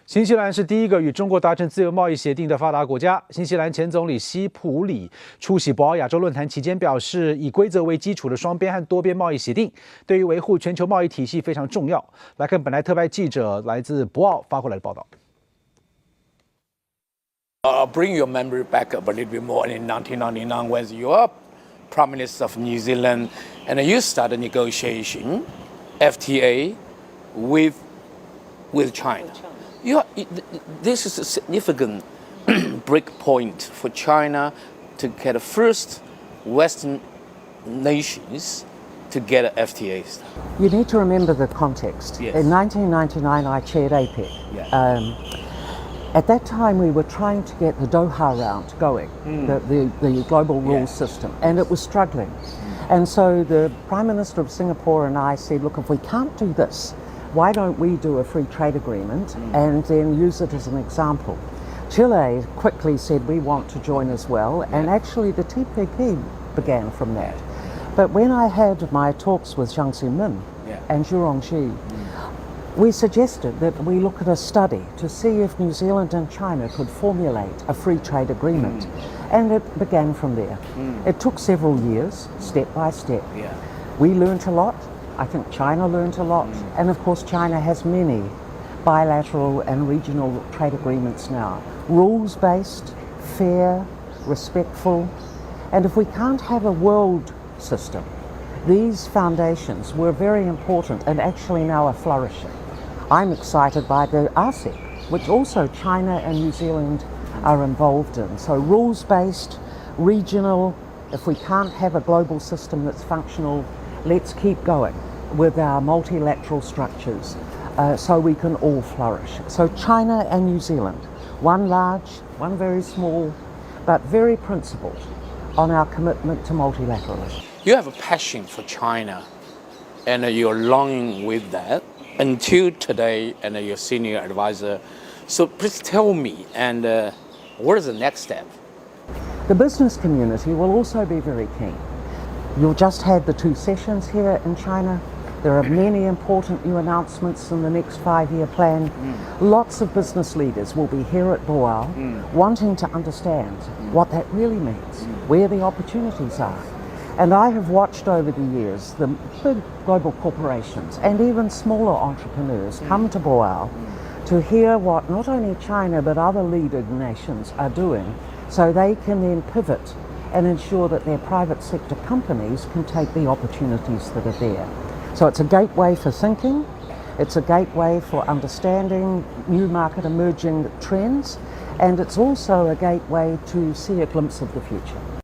新西兰是第一个与中国达成自由贸易协定的发达国家。新西兰前总理希普里出席博鳌亚洲论坛期间表示，以规则为基础的双边和多边贸易协定对于维护全球贸易体系非常重要。来看本台特派记者来自博鳌发过来的报道。Bring your memory back up a little bit more. In 1999, when you were Prime Minister of New Zealand, and you started negotiation FTA with China. This is a significant break point for China to get the first Western nations to get an FTA. You need to remember the context. Yes. In 1999, I chaired APEC. Yeah. At that time, we were trying to get the Doha round going, the global rules system, and it was struggling. And so the Prime Minister of Singapore and I said, look, if we can't do this, why don't we do a free trade agreement and then use it as an example? Chile quickly said we want to join as well, and actually the TPP began from that. But when I had my talks with Jiang Zemin and Zhu Rongji, we suggested that we look at a study to see if New Zealand and China could formulate a free trade agreement. And it began from there. It took several years, step by step. We learnt a lot. I think China learnt a lot. And of course, China has many bilateral and regional trade agreements now. Rules-based, fair, respectful. And if we can't have a world system, these foundations were very important and actually now are flourishing. I'm excited by the RCEP, which also China and New Zealand are involved in. So rules-based, regional. If we can't have a global system that's functional, let's keep going with our multilateral structures so we can all flourish. So China and New Zealand, one large, one very small, but very principled on our commitment to multilateralism. You have a passion for China, and you're longing with that until today, and you're senior advisor. So please tell me, and what is the next step? The business community will also be very keen. You've just had the 2 sessions here in China. There are many important new announcements in the next 5-year plan. Lots of business leaders will be here at Boao wanting to understand what that really means, where the opportunities are. And I have watched over the years the big global corporations and even smaller entrepreneurs come to Boao to hear what not only China but other leading nations are doing, so they can then pivot and ensure that their private sector companies can take the opportunities that are there. So it's a gateway for thinking, it's a gateway for understanding new market emerging trends, and it's also a gateway to see a glimpse of the future.